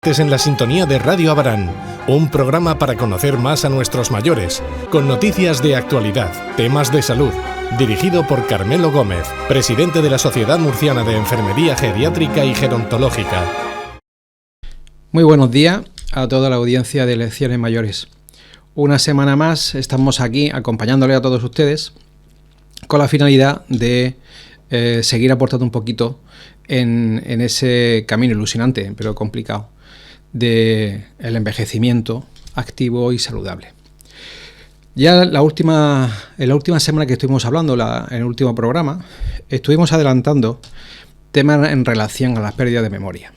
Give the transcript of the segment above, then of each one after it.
En la sintonía de Radio Abarán, un programa para conocer más a nuestros mayores, con noticias de actualidad, temas de salud, dirigido por Carmelo Gómez, presidente de la Sociedad Murciana de Enfermería Geriátrica y Gerontológica. Muy buenos días a toda la audiencia de Lecciones Mayores. Una semana más estamos aquí acompañándole a todos ustedes con la finalidad de seguir aportando un poquito en ese camino ilusionante, pero complicado, del envejecimiento activo y saludable. Ya en la última semana que estuvimos hablando, en el último programa, estuvimos adelantando temas en relación a las pérdidas de memoria.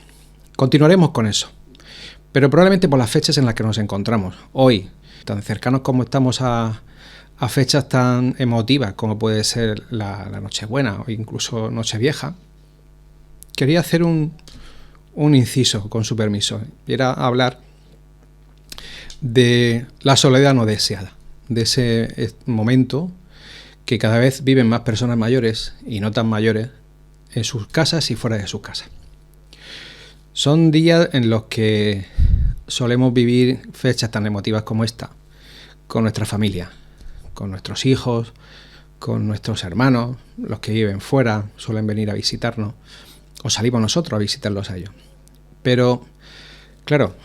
Continuaremos con eso, pero probablemente por las fechas en las que nos encontramos hoy, tan cercanos como estamos a fechas tan emotivas como puede ser la Nochebuena o incluso Nochevieja, quería hacer un inciso, con su permiso, y era hablar de la soledad no deseada, de ese momento que cada vez viven más personas mayores y no tan mayores en sus casas y fuera de sus casas. Son días en los que solemos vivir fechas tan emotivas como esta, con nuestra familia, con nuestros hijos, con nuestros hermanos, los que viven fuera, suelen venir a visitarnos, o salimos nosotros a visitarlos a ellos. Pero, claro,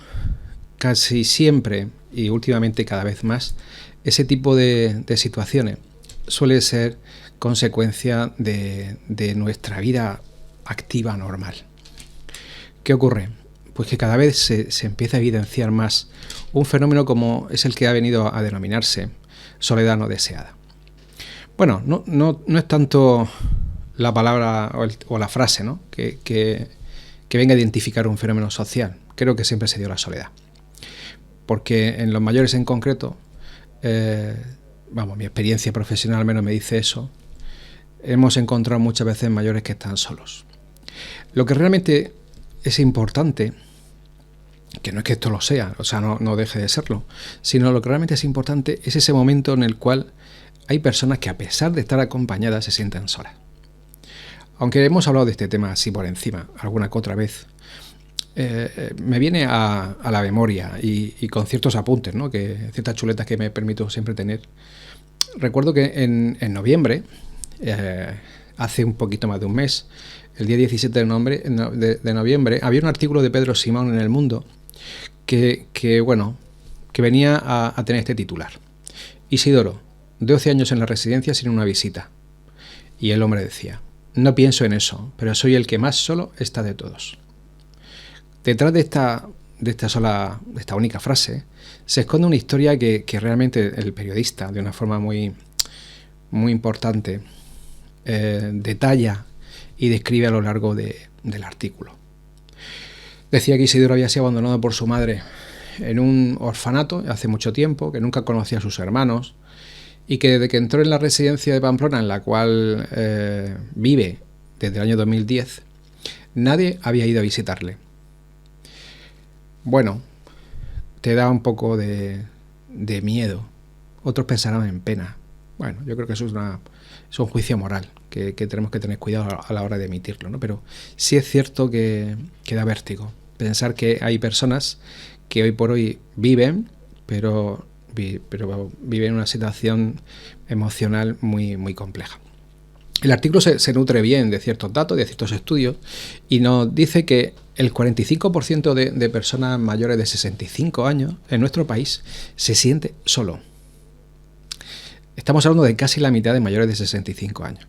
casi siempre y últimamente cada vez más, ese tipo de situaciones suele ser consecuencia de nuestra vida activa normal. ¿Qué ocurre? Pues que cada vez se empieza a evidenciar más un fenómeno como es el que ha venido a denominarse soledad no deseada. Bueno, no es tanto la palabra o la frase, ¿no?, que venga a identificar un fenómeno social. Creo que siempre se dio la soledad. Porque en los mayores en concreto, mi experiencia profesional al menos me dice eso, hemos encontrado muchas veces mayores que están solos. Lo que realmente es importante, que no es que esto lo sea, o sea, no deje de serlo, sino lo que realmente es importante es ese momento en el cual hay personas que, a pesar de estar acompañadas, se sienten solas. Aunque hemos hablado de este tema así por encima alguna que otra vez, me viene a la memoria y con ciertos apuntes, ¿no?, ciertas chuletas que me permito siempre tener. Recuerdo que en noviembre, hace un poquito más de un mes, el día 17 de noviembre, había un artículo de Pedro Simón en El Mundo que venía a tener este titular: Isidoro, 12 años en la residencia sin una visita. Y el hombre decía: no pienso en eso, pero soy el que más solo está de todos. Detrás de esta única frase se esconde una historia que realmente el periodista, de una forma muy, muy importante, detalla y describe a lo largo del artículo. Decía que Isidoro había sido abandonado por su madre en un orfanato hace mucho tiempo, que nunca conocía a sus hermanos, y que desde que entró en la residencia de Pamplona, en la cual vive desde el año 2010, nadie había ido a visitarle. Bueno, te da un poco de miedo. Otros pensarán en pena. Bueno, yo creo que eso es un juicio moral que tenemos que tener cuidado a la hora de emitirlo, ¿no? Pero sí es cierto que da vértigo pensar que hay personas que hoy por hoy viven, pero vive en una situación emocional muy, muy compleja. El artículo se nutre bien de ciertos datos, de ciertos estudios, y nos dice que el 45% de personas mayores de 65 años en nuestro país se siente solo. Estamos hablando de casi la mitad de mayores de 65 años.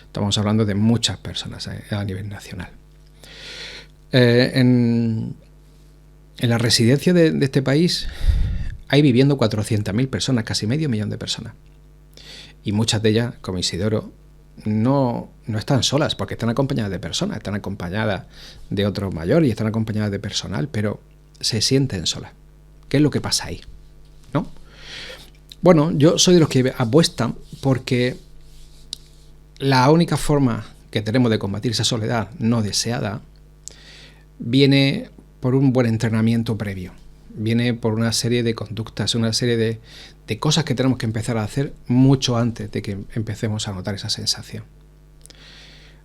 Estamos hablando de muchas personas a nivel nacional. En la residencia de este país hay viviendo 400.000 personas, casi medio millón de personas. Y muchas de ellas, como Isidoro, no están solas, porque están acompañadas de personas, están acompañadas de otro mayor y están acompañadas de personal, pero se sienten solas. ¿Qué es lo que pasa ahí? ¿No? Bueno, yo soy de los que apuestan porque la única forma que tenemos de combatir esa soledad no deseada viene por un buen entrenamiento previo. Viene por una serie de conductas, una serie de cosas que tenemos que empezar a hacer mucho antes de que empecemos a notar esa sensación.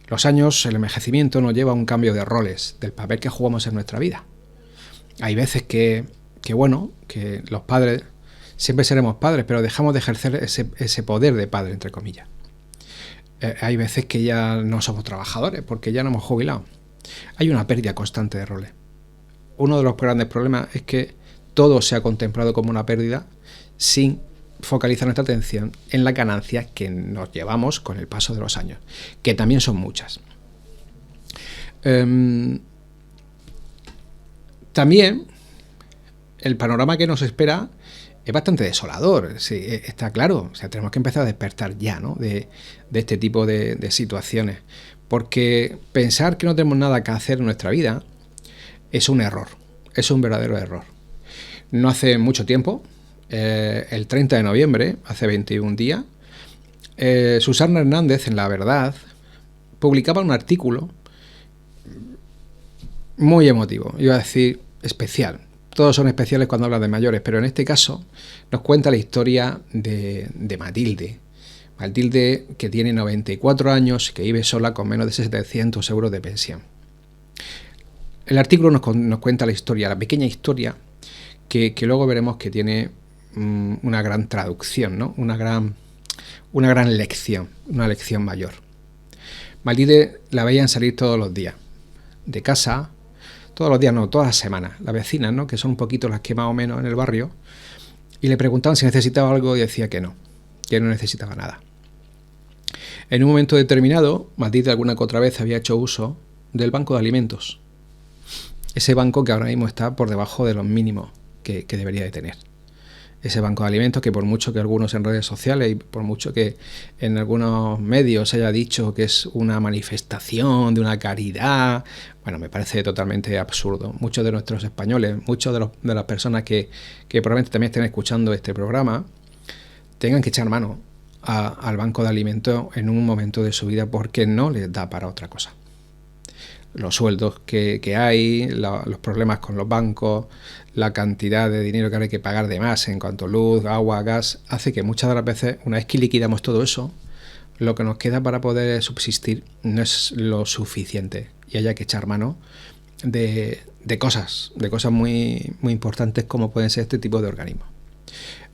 Los años, el envejecimiento nos lleva a un cambio de roles, del papel que jugamos en nuestra vida. Hay veces que los padres siempre seremos padres, pero dejamos de ejercer ese poder de padre, entre comillas. Hay veces que ya no somos trabajadores porque ya no hemos jubilado. Hay una pérdida constante de roles. Uno de los grandes problemas es que todo se ha contemplado como una pérdida sin focalizar nuestra atención en las ganancias que nos llevamos con el paso de los años, que también son muchas. También el panorama que nos espera es bastante desolador, sí, está claro. O sea, tenemos que empezar a despertar ya, ¿no?, de este tipo de situaciones, porque pensar que no tenemos nada que hacer en nuestra vida es un error, es un verdadero error. No hace mucho tiempo, el 30 de noviembre, hace 21 días, Susana Hernández en La Verdad publicaba un artículo muy emotivo, iba a decir especial. Todos son especiales cuando hablan de mayores, pero en este caso nos cuenta la historia de Matilde. Matilde, que tiene 94 años, que vive sola con menos de 700 euros de pensión. El artículo nos cuenta la historia, la pequeña historia, que luego veremos que tiene una gran traducción, ¿no? Una gran lección, una lección mayor. Matilde la veían salir todos los días de casa. Todos los días, no, todas las semanas, las vecinas, ¿no?, que son un poquito las que más o menos en el barrio, y le preguntaban si necesitaba algo y decía que no necesitaba nada. En un momento determinado, Matilde alguna que otra vez había hecho uso del banco de alimentos, ese banco que ahora mismo está por debajo de los mínimos que debería de tener. Ese banco de alimentos que, por mucho que algunos en redes sociales y por mucho que en algunos medios se haya dicho que es una manifestación de una caridad, bueno, me parece totalmente absurdo. Muchos de nuestros españoles, muchos de las personas que probablemente también estén escuchando este programa, tengan que echar mano al banco de alimentos en un momento de su vida porque no les da para otra cosa. Los sueldos que hay, los problemas con los bancos, la cantidad de dinero que ahora hay que pagar de más en cuanto a luz, agua, gas, hace que muchas de las veces, una vez que liquidamos todo eso, lo que nos queda para poder subsistir no es lo suficiente y haya que echar mano de cosas muy, muy importantes como pueden ser este tipo de organismos.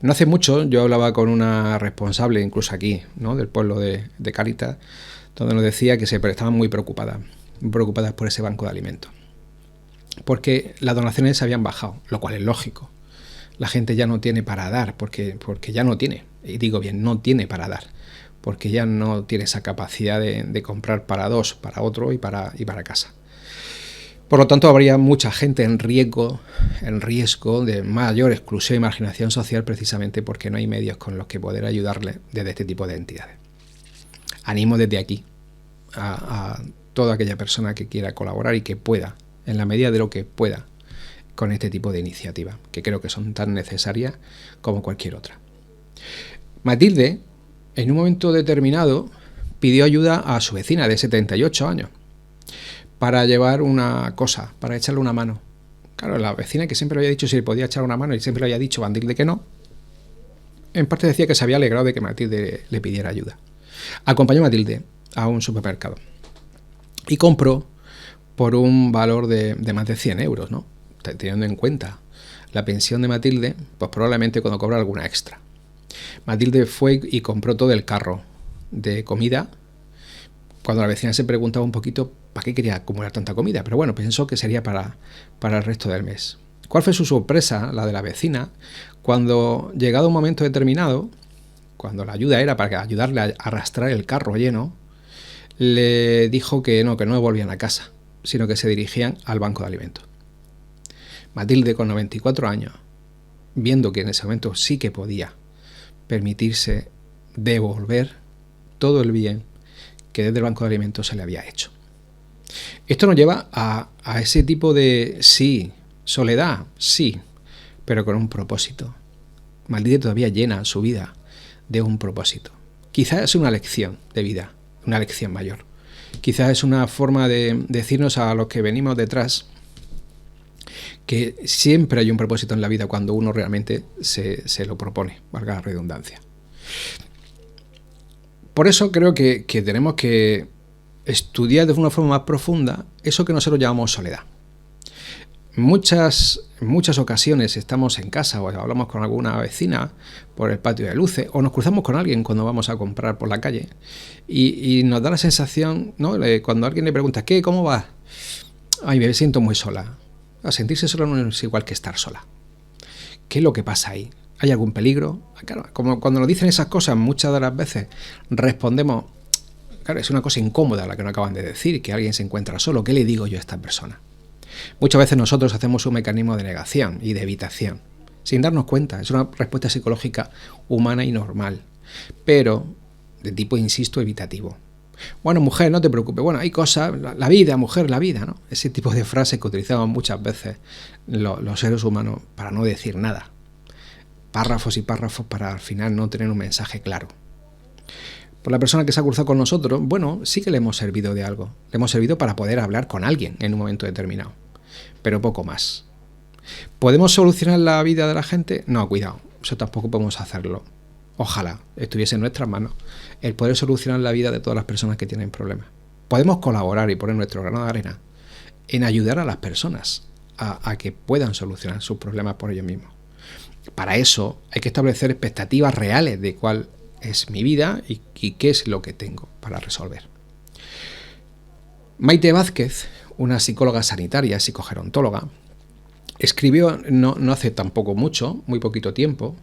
No hace mucho yo hablaba con una responsable, incluso aquí, ¿no?, del pueblo de Cáritas, donde nos decía que estaban muy preocupadas por ese banco de alimentos, porque las donaciones se habían bajado, lo cual es lógico. La gente ya no tiene para dar, porque ya no tiene, y digo bien, no tiene para dar, porque ya no tiene esa capacidad de comprar para dos, para otro y para casa. Por lo tanto, habría mucha gente en riesgo de mayor exclusión y marginación social, precisamente porque no hay medios con los que poder ayudarle desde este tipo de entidades. Animo desde aquí a toda aquella persona que quiera colaborar y que pueda, en la medida de lo que pueda, con este tipo de iniciativas, que creo que son tan necesarias como cualquier otra. Matilde, en un momento determinado, pidió ayuda a su vecina de 78 años para llevar una cosa, para echarle una mano. Claro, la vecina, que siempre le había dicho si le podía echar una mano y siempre le había dicho a Matilde que no, en parte decía que se había alegrado de que Matilde le pidiera ayuda. Acompañó a Matilde a un supermercado y compró por un valor de más de 100 euros, ¿no? Teniendo en cuenta la pensión de Matilde, pues probablemente cuando cobra alguna extra. Matilde fue y compró todo el carro de comida, cuando la vecina se preguntaba un poquito para qué quería acumular tanta comida, pero bueno, pensó que sería para el resto del mes. ¿Cuál fue su sorpresa, la de la vecina, cuando, llegado un momento determinado, cuando la ayuda era para ayudarle a arrastrar el carro lleno, le dijo que no volvían a casa, sino que se dirigían al banco de alimentos? Matilde, con 94 años, viendo que en ese momento sí que podía permitirse devolver todo el bien que desde el banco de alimentos se le había hecho. Esto nos lleva a ese tipo de, sí, soledad, sí, pero con un propósito. Matilde todavía llena su vida de un propósito. Quizás es una lección de vida, una lección mayor. Quizás es una forma de decirnos a los que venimos detrás que siempre hay un propósito en la vida cuando uno realmente se lo propone, valga la redundancia. Por eso creo que tenemos que estudiar de una forma más profunda eso que nosotros llamamos soledad. En muchas ocasiones estamos en casa o hablamos con alguna vecina por el patio de luces o nos cruzamos con alguien cuando vamos a comprar por la calle y nos da la sensación, ¿no? Cuando alguien le pregunta, ¿qué? ¿Cómo vas? Ay, me siento muy sola. A sentirse sola no es igual que estar sola. ¿Qué es lo que pasa ahí? ¿Hay algún peligro? Claro, como cuando nos dicen esas cosas, muchas de las veces respondemos, claro, es una cosa incómoda la que nos acaban de decir, que alguien se encuentra solo. ¿Qué le digo yo a esta persona? Muchas veces nosotros hacemos un mecanismo de negación y de evitación, sin darnos cuenta. Es una respuesta psicológica humana y normal, pero de tipo, insisto, evitativo. Bueno, mujer, no te preocupes. Bueno, hay cosas, la vida, mujer, la vida, ¿no? Ese tipo de frases que utilizamos muchas veces los seres humanos para no decir nada. Párrafos y párrafos para al final no tener un mensaje claro. Por la persona que se ha cruzado con nosotros, bueno, sí que le hemos servido de algo. Le hemos servido para poder hablar con alguien en un momento determinado, pero poco más. ¿Podemos solucionar la vida de la gente? No, cuidado, eso tampoco podemos hacerlo. Ojalá estuviese en nuestras manos el poder solucionar la vida de todas las personas que tienen problemas. Podemos colaborar y poner nuestro grano de arena en ayudar a las personas a que puedan solucionar sus problemas por ellos mismos. Para eso hay que establecer expectativas reales de cuál es mi vida y qué es lo que tengo para resolver. Maite Vázquez, una psicóloga sanitaria, psicogerontóloga, escribió no hace tampoco mucho, muy poquito tiempo,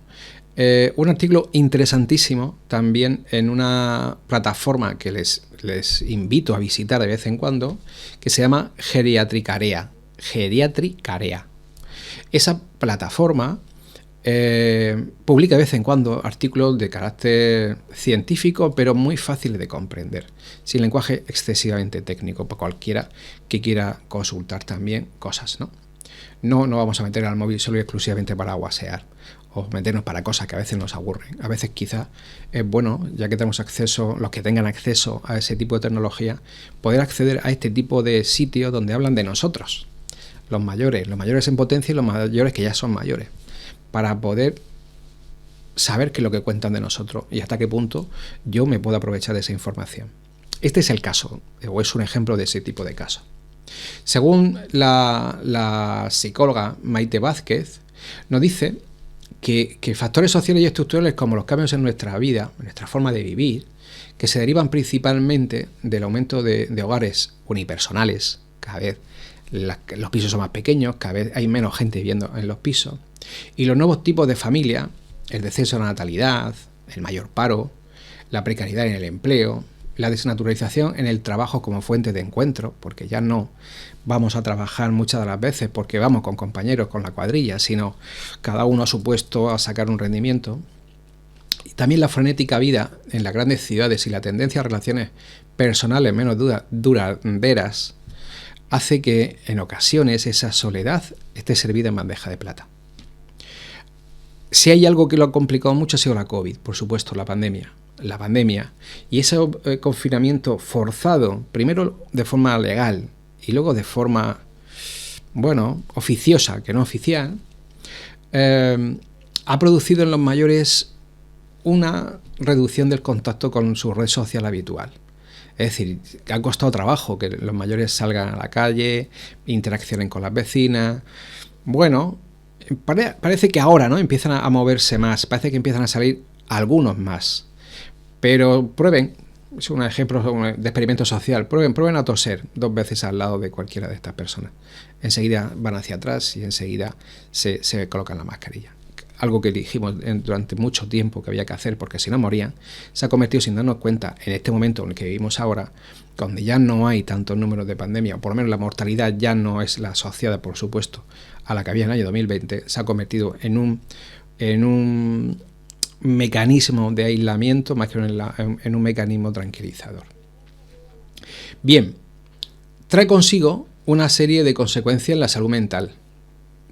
un artículo interesantísimo también en una plataforma que les invito a visitar de vez en cuando, que se llama Geriatricarea. Esa plataforma publica de vez en cuando artículos de carácter científico, pero muy fáciles de comprender, sin lenguaje excesivamente técnico, para cualquiera que quiera consultar también cosas, ¿no? No vamos a meter al móvil solo y exclusivamente para guasear o meternos para cosas que a veces nos aburren. A veces quizás es bueno, ya que tenemos acceso, los que tengan acceso a ese tipo de tecnología, poder acceder a este tipo de sitios donde hablan de nosotros, los mayores en potencia y los mayores que ya son mayores, para poder saber qué es lo que cuentan de nosotros y hasta qué punto yo me puedo aprovechar de esa información. Este es el caso, o es un ejemplo de ese tipo de caso. Según la psicóloga Maite Vázquez, nos dice que factores sociales y estructurales como los cambios en nuestra vida, en nuestra forma de vivir, que se derivan principalmente del aumento de hogares unipersonales, cada vez los pisos son más pequeños, cada vez hay menos gente viviendo en los pisos, y los nuevos tipos de familia, el descenso de la natalidad, el mayor paro, la precariedad en el empleo, la desnaturalización en el trabajo como fuente de encuentro, porque ya no vamos a trabajar muchas de las veces porque vamos con compañeros, con la cuadrilla, sino cada uno a su puesto a sacar un rendimiento. Y también la frenética vida en las grandes ciudades y la tendencia a relaciones personales menos duraderas hace que en ocasiones esa soledad esté servida en bandeja de plata. Si hay algo que lo ha complicado mucho ha sido la COVID, por supuesto, la pandemia y ese confinamiento forzado, primero de forma legal y luego de forma, oficiosa, que no oficial, ha producido en los mayores una reducción del contacto con su red social habitual. Es decir, que ha costado trabajo que los mayores salgan a la calle, interaccionen con las vecinas. Bueno, parece que ahora, ¿no?, empiezan a moverse más, parece que empiezan a salir algunos más. Pero prueben, es un ejemplo de experimento social, prueben a toser 2 veces al lado de cualquiera de estas personas. Enseguida van hacia atrás y enseguida se colocan la mascarilla. Algo que dijimos durante mucho tiempo que había que hacer porque si no morían, se ha convertido sin darnos cuenta en este momento en el que vivimos ahora, donde ya no hay tantos números de pandemia, o por lo menos la mortalidad ya no es la asociada, por supuesto, a la que había en el año 2020, se ha convertido en un mecanismo de aislamiento más que en un mecanismo tranquilizador. Bien, trae consigo una serie de consecuencias en la salud mental,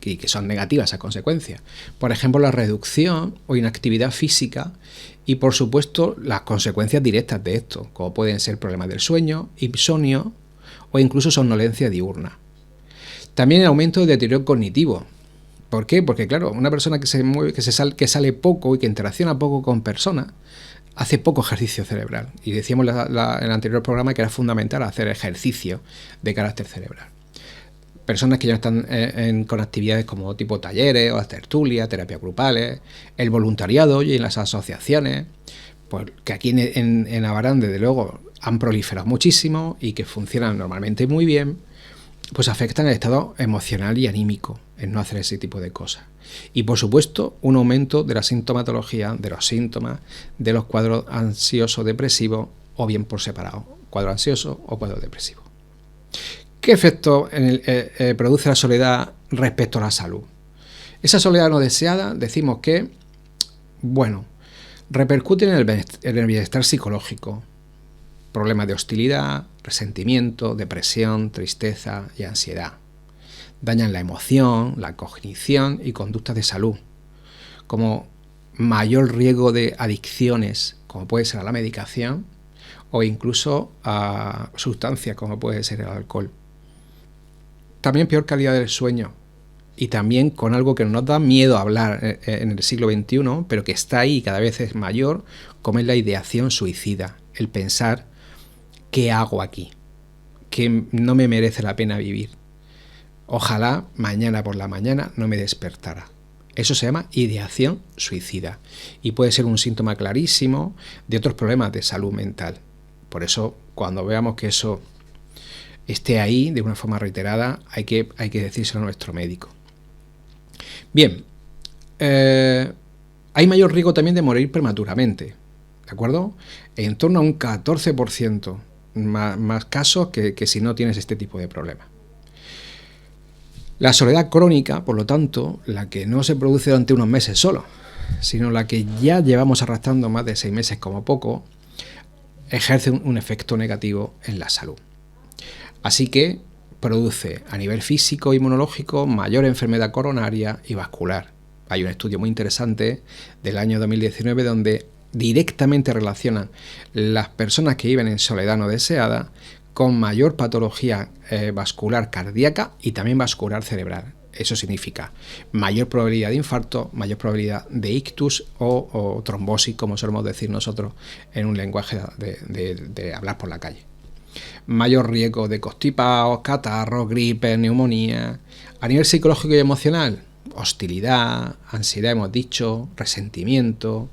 que son negativas esas consecuencias. Por ejemplo, la reducción o inactividad física y, por supuesto, las consecuencias directas de esto, como pueden ser problemas del sueño, insomnio o incluso somnolencia diurna. También el aumento del deterioro cognitivo. ¿Por qué? Porque, claro, una persona que se mueve, que sale poco y que interacciona poco con personas, hace poco ejercicio cerebral. Y decíamos en el anterior programa que era fundamental hacer ejercicio de carácter cerebral. personas que ya están con actividades como tipo talleres o las tertulias, terapias grupales, el voluntariado y en las asociaciones, pues que aquí en Abarán, desde luego, han proliferado muchísimo y que funcionan normalmente muy bien, pues afectan el estado emocional y anímico en no hacer ese tipo de cosas. Y por supuesto, un aumento de la sintomatología, de los síntomas, de los cuadros ansioso-depresivos o bien por separado, cuadro ansioso o cuadro depresivo. ¿Qué efecto produce la soledad respecto a la salud? Esa soledad no deseada, decimos que, bueno, repercute en el bienestar psicológico, problemas de hostilidad, resentimiento, depresión, tristeza y ansiedad. Dañan la emoción, la cognición y conductas de salud, como mayor riesgo de adicciones, como puede ser a la medicación, o incluso a sustancias, como puede ser el alcohol. También peor calidad del sueño, y también con algo que nos da miedo hablar en el siglo XXI, pero que está ahí y cada vez es mayor, como es la ideación suicida, el pensar ¿qué hago aquí? Que no me merece la pena vivir. Ojalá mañana por la mañana no me despertara. Eso se llama ideación suicida y puede ser un síntoma clarísimo de otros problemas de salud mental. Por eso, cuando veamos que eso esté ahí de una forma reiterada, hay que decírselo a nuestro médico. Bien, hay mayor riesgo también de morir prematuramente, ¿de acuerdo? En torno a un 14%. Más casos que si no tienes este tipo de problemas. La soledad crónica, por lo tanto, la que no se produce durante unos meses solo, sino la que ya llevamos arrastrando más de 6 meses como poco, ejerce un efecto negativo en la salud. Así que produce a nivel físico e inmunológico mayor enfermedad coronaria y vascular. Hay un estudio muy interesante del año 2019 donde directamente relacionan las personas que viven en soledad no deseada con mayor patología vascular cardíaca y también vascular cerebral. Eso significa mayor probabilidad de infarto, mayor probabilidad de ictus o trombosis, como solemos decir nosotros en un lenguaje de hablar por la calle. Mayor riesgo de constipados, catarros, gripe, neumonía. A nivel psicológico y emocional, hostilidad, ansiedad, hemos dicho, resentimiento,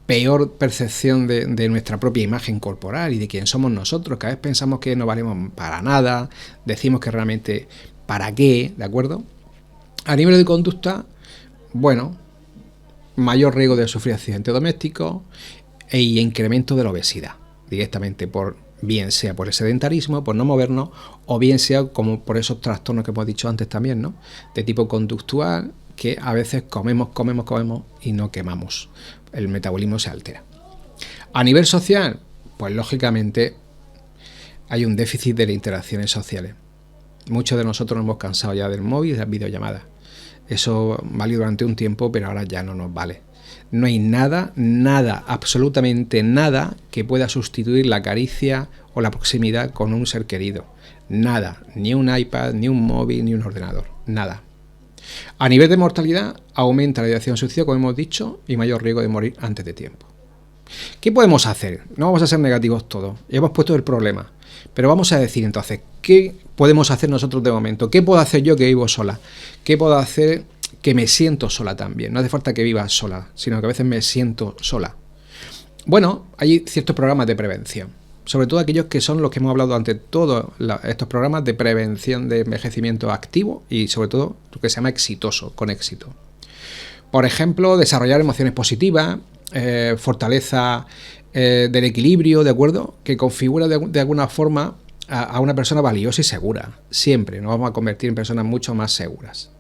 peor percepción de nuestra propia imagen corporal y de quién somos nosotros. Cada vez pensamos que no valemos para nada, decimos que realmente ¿para qué? ¿De acuerdo? A nivel de conducta, bueno, mayor riesgo de sufrir accidentes domésticos e incremento de la obesidad, directamente bien sea por el sedentarismo, por no movernos, o bien sea como por esos trastornos que hemos dicho antes también, ¿no? De tipo conductual, que a veces comemos y no quemamos. El metabolismo se altera. A nivel social, pues lógicamente hay un déficit de las interacciones sociales. Muchos de nosotros nos hemos cansado ya del móvil y de las videollamadas. Eso valió durante un tiempo, pero ahora ya no nos vale. No hay nada, absolutamente nada que pueda sustituir la caricia o la proximidad con un ser querido. Nada, ni un iPad, ni un móvil, ni un ordenador. Nada. A nivel de mortalidad, aumenta la ideación suicida, como hemos dicho, y mayor riesgo de morir antes de tiempo. ¿Qué podemos hacer? No vamos a ser negativos todos. Ya hemos puesto el problema. Pero vamos a decir entonces, ¿qué podemos hacer nosotros de momento? ¿Qué puedo hacer yo que vivo sola? ¿Qué puedo hacer que me siento sola también? No hace falta que viva sola, sino que a veces me siento sola. Bueno, hay ciertos programas de prevención, sobre todo aquellos que son los que hemos hablado ante todos estos programas de prevención de envejecimiento activo y sobre todo lo que se llama exitoso, con éxito. Por ejemplo, desarrollar emociones positivas, fortaleza del equilibrio, ¿de acuerdo? Que configura de alguna forma a una persona valiosa y segura. Siempre nos vamos a convertir en personas mucho más seguras.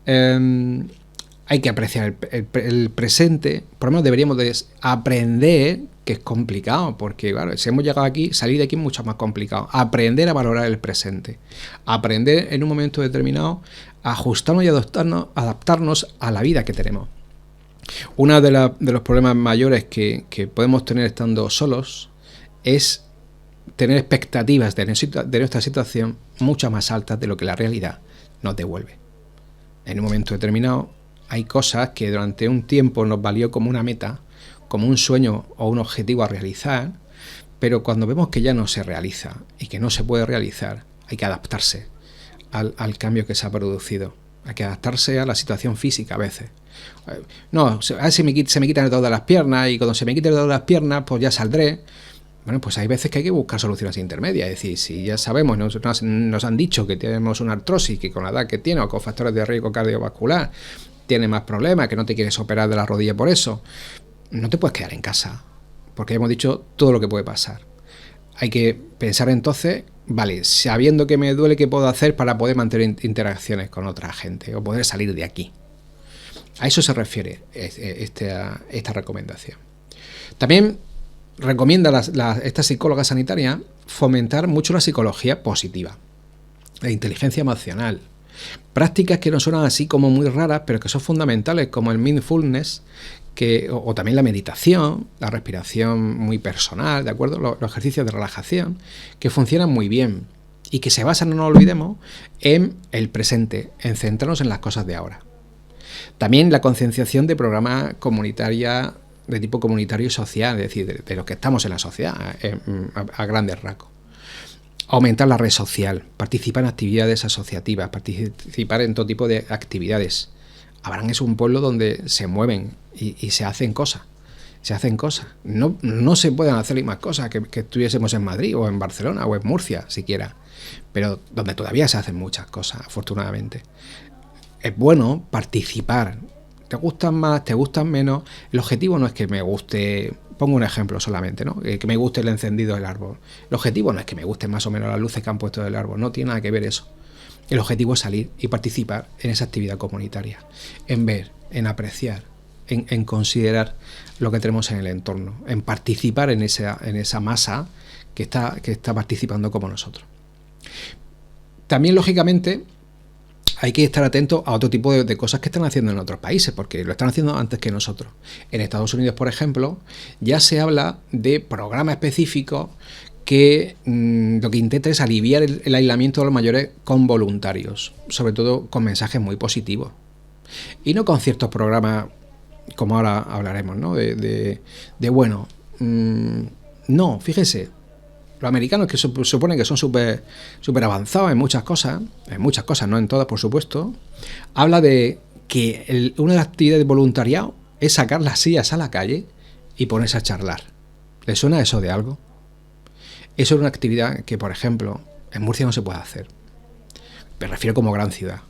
Hay que apreciar el presente. Por lo menos deberíamos de aprender, que es complicado, porque claro, si hemos llegado aquí, salir de aquí es mucho más complicado. Aprender a valorar el presente. Aprender en un momento determinado a ajustarnos y adaptarnos a la vida que tenemos. Uno de los problemas mayores que podemos tener estando solos es tener expectativas de nuestra situación mucho más altas de lo que la realidad nos devuelve. En un momento determinado hay cosas que durante un tiempo nos valió como una meta, como un sueño o un objetivo a realizar, pero cuando vemos que ya no se realiza y que no se puede realizar, hay que adaptarse. al cambio que se ha producido. Hay que adaptarse a la situación física a veces. No, a ver si se me quitan el dolor de las piernas y cuando se me quite el dolor de las piernas, pues ya saldré. Bueno, pues hay veces que hay que buscar soluciones intermedias. Es decir, si ya sabemos, nos han dicho que tenemos una artrosis, que con la edad que tiene o con factores de riesgo cardiovascular tiene más problemas, que no te quieres operar de la rodilla por eso, no te puedes quedar en casa, porque hemos dicho todo lo que puede pasar. Hay que pensar entonces, vale, sabiendo que me duele, ¿qué puedo hacer para poder mantener interacciones con otra gente o poder salir de aquí? A eso se refiere esta recomendación. También recomienda esta psicóloga sanitaria fomentar mucho la psicología positiva, la inteligencia emocional, prácticas que no suenan así como muy raras, pero que son fundamentales, como el mindfulness, o también la meditación, la respiración muy personal, ¿de acuerdo? Los ejercicios de relajación, que funcionan muy bien y que se basan, no nos olvidemos, en el presente, en centrarnos en las cosas de ahora. También la concienciación de programas comunitarios de tipo comunitario y social, es decir, de los que estamos en la sociedad, a grandes rasgos. Aumentar la red social, participar en actividades asociativas, participar en todo tipo de actividades. Abarán es un pueblo donde se mueven y se hacen cosas. No se pueden hacer más cosas que estuviésemos en Madrid o en Barcelona o en Murcia siquiera, pero donde todavía se hacen muchas cosas, afortunadamente. Es bueno participar. ¿Te gustan más? ¿Te gustan menos? El objetivo no es que me guste, pongo un ejemplo solamente, ¿no? Que me guste el encendido del árbol. El objetivo no es que me gusten más o menos las luces que han puesto del árbol, no tiene nada que ver eso. El objetivo es salir y participar en esa actividad comunitaria, en ver, en apreciar, en considerar lo que tenemos en el entorno, en participar en esa masa que está participando como nosotros. También, lógicamente, hay que estar atento a otro tipo de cosas que están haciendo en otros países, porque lo están haciendo antes que nosotros. En Estados Unidos, por ejemplo, ya se habla de programas específicos que lo que intenta es aliviar el aislamiento de los mayores con voluntarios, sobre todo con mensajes muy positivos. Y no con ciertos programas, como ahora hablaremos, ¿no? No, fíjese, los americanos, que supone que son súper avanzados en muchas cosas, no en todas, por supuesto, habla de que una de las actividades de voluntariado es sacar las sillas a la calle y ponerse a charlar. ¿Le suena eso de algo? Eso es una actividad que, por ejemplo, en Murcia no se puede hacer. Me refiero como gran ciudad.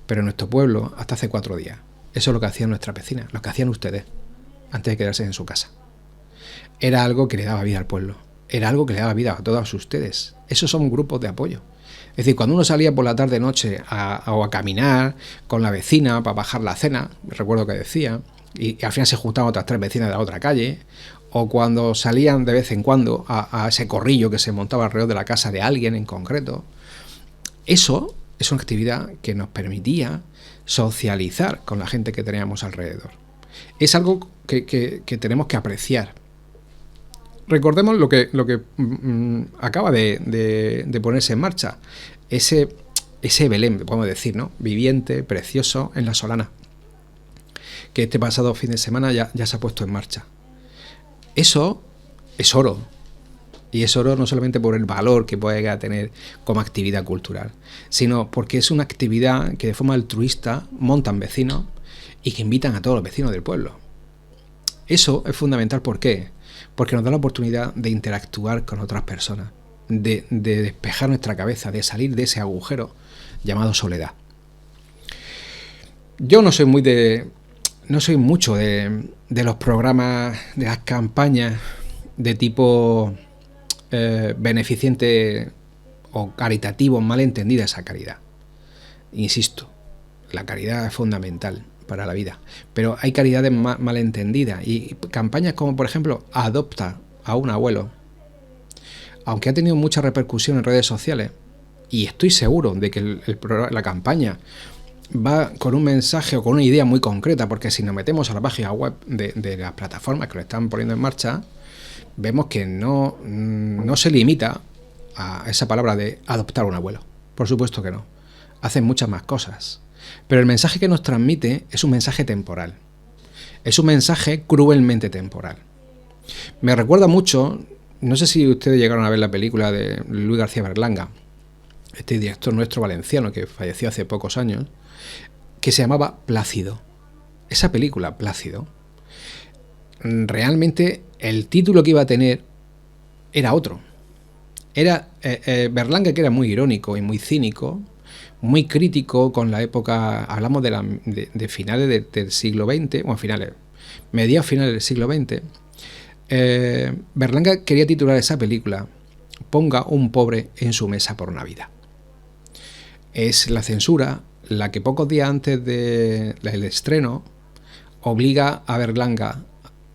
Pero en nuestro pueblo, hasta hace 4 días. Eso es lo que hacían nuestras vecinas, lo que hacían ustedes, antes de quedarse en su casa. Era algo que le daba vida al pueblo. Era algo que le daba vida a todos ustedes. Esos son grupos de apoyo. Es decir, cuando uno salía por la tarde-noche a caminar con la vecina para bajar la cena, recuerdo que decía, y al final se juntaban otras 3 vecinas de la otra calle, o cuando salían de vez en cuando a ese corrillo que se montaba alrededor de la casa de alguien en concreto, eso es una actividad que nos permitía socializar con la gente que teníamos alrededor. Es algo que tenemos que apreciar. Recordemos lo que acaba de ponerse en marcha, ese Belén, podemos decir, ¿no? Viviente, precioso, en La Solana, que este pasado fin de semana ya se ha puesto en marcha. Eso es oro, y es oro no solamente por el valor que puede llegar a tener como actividad cultural, sino porque es una actividad que de forma altruista montan vecinos y que invitan a todos los vecinos del pueblo. Eso es fundamental. ¿Por qué? Porque nos da la oportunidad de interactuar con otras personas, de despejar nuestra cabeza, de salir de ese agujero llamado soledad. Yo no soy mucho de los programas, de las campañas de tipo beneficente o caritativo, mal entendida esa caridad. Insisto, la caridad es fundamental para la vida, pero hay caridades mal entendidas y campañas como, por ejemplo, adopta a un abuelo, aunque ha tenido mucha repercusión en redes sociales, y estoy seguro de que la campaña va con un mensaje o con una idea muy concreta, porque si nos metemos a la página web de las plataformas que lo están poniendo en marcha, vemos que no se limita a esa palabra de adoptar un abuelo. Por supuesto que no. Hacen muchas más cosas. Pero el mensaje que nos transmite es un mensaje temporal. Es un mensaje cruelmente temporal. Me recuerda mucho, no sé si ustedes llegaron a ver la película de Luis García Berlanga, este director nuestro valenciano que falleció hace pocos años, que se llamaba Plácido. Esa película, Plácido, realmente el título que iba a tener era otro. Era Berlanga, que era muy irónico y muy cínico, muy crítico con la época, hablamos de finales del siglo XX, bueno, mediados finales del siglo XX. Berlanga quería titular esa película Ponga un pobre en su mesa por Navidad. Es la censura la que pocos días antes del estreno obliga a Berlanga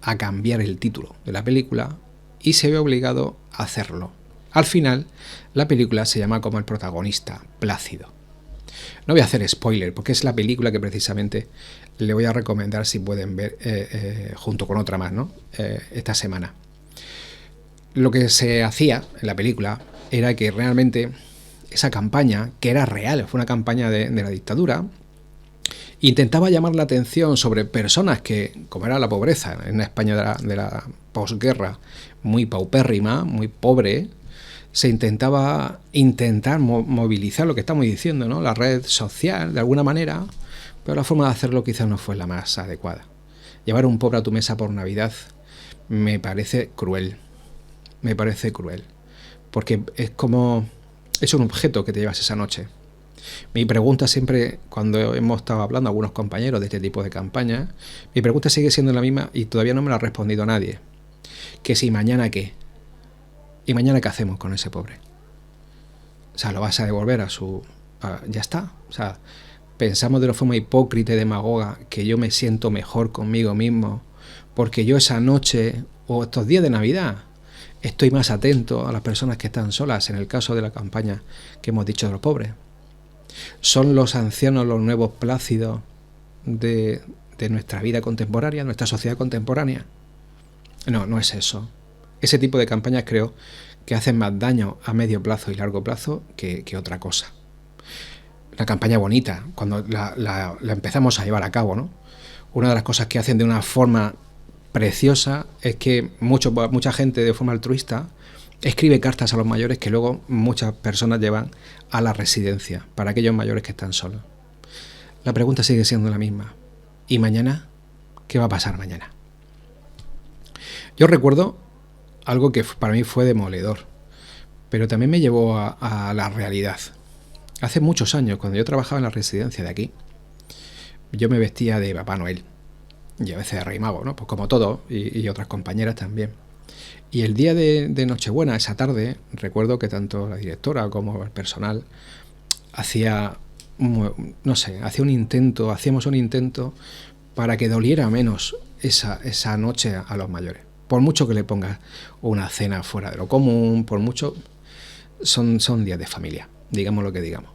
a cambiar el título de la película y se ve obligado a hacerlo. Al final, la película se llama como el protagonista, Plácido. No voy a hacer spoiler, porque es la película que precisamente le voy a recomendar si pueden ver junto con otra más, ¿no? Esta semana. Lo que se hacía en la película era que realmente esa campaña, que era real, fue una campaña de la dictadura, intentaba llamar la atención sobre personas que, como era la pobreza en una España de la posguerra, muy paupérrima, muy pobre, se intentaba movilizar lo que estamos diciendo, ¿no? La red social, de alguna manera, pero la forma de hacerlo quizás no fue la más adecuada. Llevar un pobre a tu mesa por Navidad me parece cruel. Me parece cruel. Porque es un objeto que te llevas esa noche. Mi pregunta siempre, cuando hemos estado hablando algunos compañeros de este tipo de campañas, mi pregunta sigue siendo la misma y todavía no me la ha respondido nadie. Que si mañana qué. ¿Y mañana qué hacemos con ese pobre? O sea, lo vas a devolver ya está. O sea, pensamos de una forma hipócrita y demagoga que yo me siento mejor conmigo mismo porque yo esa noche o estos días de Navidad estoy más atento a las personas que están solas, en el caso de la campaña que hemos dicho de los pobres. ¿Son los ancianos los nuevos Plácidos de nuestra vida contemporánea, nuestra sociedad contemporánea? No, no es eso. Ese tipo de campañas creo que hacen más daño a medio plazo y largo plazo que otra cosa. Una campaña bonita, cuando la empezamos a llevar a cabo, ¿no? Una de las cosas que hacen de una forma preciosa es que mucha gente de forma altruista escribe cartas a los mayores que luego muchas personas llevan a la residencia para aquellos mayores que están solos. La pregunta sigue siendo la misma. ¿Y mañana? ¿Qué va a pasar mañana? Yo recuerdo algo que para mí fue demoledor, pero también me llevó a la realidad. Hace muchos años, cuando yo trabajaba en la residencia de aquí, yo me vestía de Papá Noel y a veces de Rey Mago, ¿no? Pues como todo, y otras compañeras también. Y el día de Nochebuena, esa tarde, recuerdo que tanto la directora como el personal hacíamos un intento para que doliera menos esa noche a los mayores. Por mucho que le pongas una cena fuera de lo común, por mucho, son días de familia, digamos lo que digamos.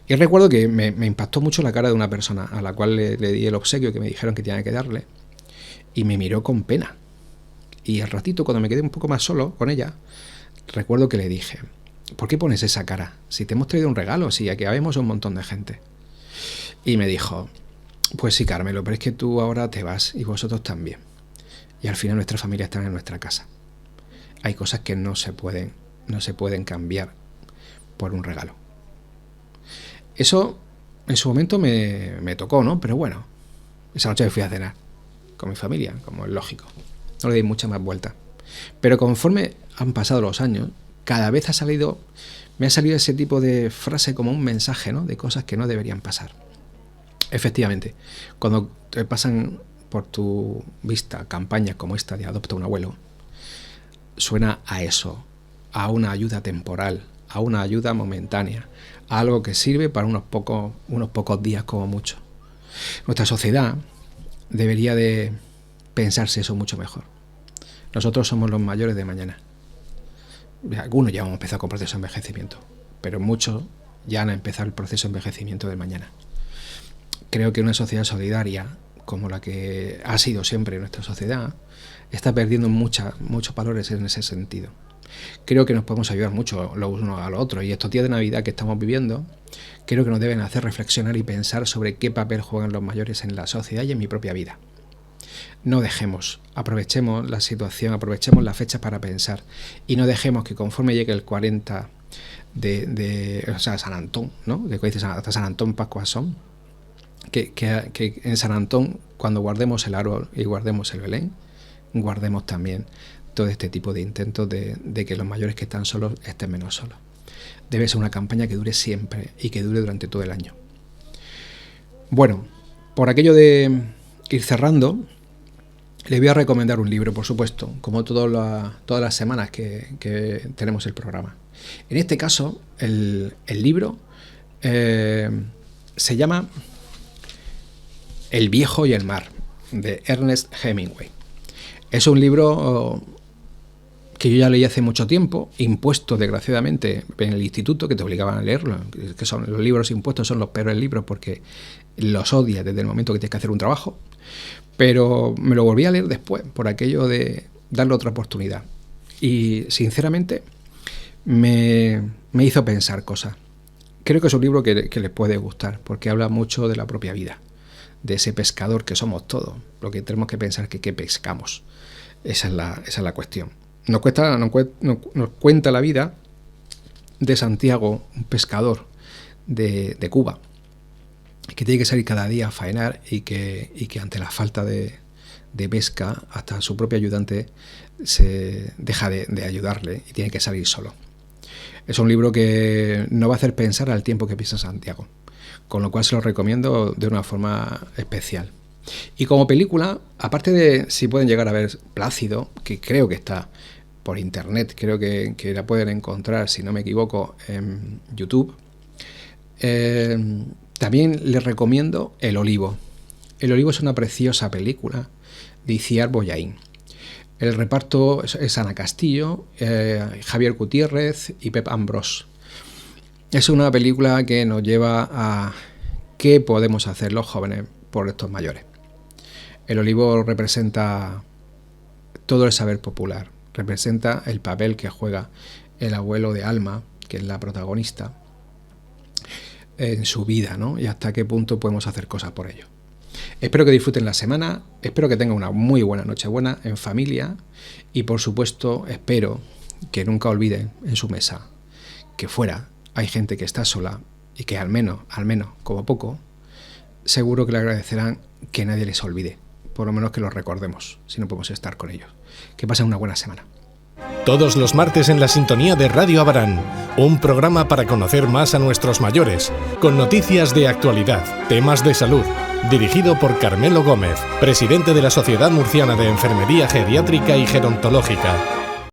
Y recuerdo que me impactó mucho la cara de una persona a la cual le di el obsequio que me dijeron que tenía que darle, y me miró con pena. Y al ratito, cuando me quedé un poco más solo con ella, recuerdo que le dije: ¿por qué pones esa cara? Si te hemos traído un regalo, si aquí habemos un montón de gente. Y me dijo: pues sí, Carmelo, pero es que tú ahora te vas y vosotros también. Y al final nuestra familia está en nuestra casa. Hay cosas que no se pueden cambiar por un regalo. Eso en su momento me tocó, ¿no? Pero bueno, esa noche me fui a cenar con mi familia, como es lógico. No le di mucha más vuelta. Pero conforme han pasado los años, cada vez me ha salido ese tipo de frase como un mensaje, ¿no? De cosas que no deberían pasar. Efectivamente, cuando te pasan por tu vista campañas como esta de Adopta un Abuelo, suena a eso, a una ayuda temporal, a una ayuda momentánea, a algo que sirve para unos pocos días como mucho. Nuestra sociedad debería de pensarse eso mucho mejor. Nosotros somos los mayores de mañana. Algunos ya hemos empezado con proceso de envejecimiento, pero muchos ya han empezado el proceso de envejecimiento del mañana. Creo que una sociedad solidaria, como la que ha sido siempre nuestra sociedad, está perdiendo muchos valores en ese sentido. Creo que nos podemos ayudar mucho los unos a los otros, y estos días de Navidad que estamos viviendo creo que nos deben hacer reflexionar y pensar sobre qué papel juegan los mayores en la sociedad y en mi propia vida. No aprovechemos la situación, aprovechemos la fecha para pensar, y no dejemos que conforme llegue el 40 o sea, San Antón, ¿no? Que dice hasta San Antón Pascuas son. Que en San Antón, cuando guardemos el árbol y guardemos el Belén, guardemos también todo este tipo de intentos de que los mayores que están solos estén menos solos. Debe ser una campaña que dure siempre y que dure durante todo el año. Bueno, por aquello de ir cerrando, le voy a recomendar un libro, por supuesto, como todas las semanas que tenemos el programa. En este caso, el libro se llama El viejo y el mar, de Ernest Hemingway. Es un libro que yo ya leí hace mucho tiempo, impuesto desgraciadamente en el instituto, que te obligaban a leerlo, que son los libros impuestos, son los peores libros porque los odias desde el momento que tienes que hacer un trabajo, pero me lo volví a leer después, por aquello de darle otra oportunidad. Y sinceramente me hizo pensar cosas. Creo que es un libro que les puede gustar, porque habla mucho de la propia vida, de ese pescador que somos todos. Lo que tenemos que pensar es que pescamos. Esa es la cuestión. Nos cuenta la vida de Santiago, un pescador de Cuba, que tiene que salir cada día a faenar y que ante la falta de pesca, hasta su propio ayudante se deja de ayudarle y tiene que salir solo. Es un libro que nos va a hacer pensar al tiempo que piensa Santiago, con lo cual se lo recomiendo de una forma especial. Y como película, aparte de si pueden llegar a ver Plácido, que creo que está por internet, creo que la pueden encontrar, si no me equivoco, en YouTube, también les recomiendo El Olivo. El Olivo es una preciosa película de Iciar Bollaín. El reparto es Ana Castillo, Javier Gutiérrez y Pep Ambrós. Es una película que nos lleva a qué podemos hacer los jóvenes por estos mayores. El Olivo representa todo el saber popular, representa el papel que juega el abuelo de Alma, que es la protagonista, en su vida, ¿no? Y hasta qué punto podemos hacer cosas por ello. Espero que disfruten la semana, espero que tengan una muy buena Nochebuena en familia y por supuesto espero que nunca olviden en su mesa que fuera hay gente que está sola y que al menos, como poco, seguro que le agradecerán que nadie les olvide, por lo menos que los recordemos, si no podemos estar con ellos. Que pasen una buena semana. Todos los martes en la sintonía de Radio Abarán, un programa para conocer más a nuestros mayores, con noticias de actualidad, temas de salud, dirigido por Carmelo Gómez, presidente de la Sociedad Murciana de Enfermería Geriátrica y Gerontológica.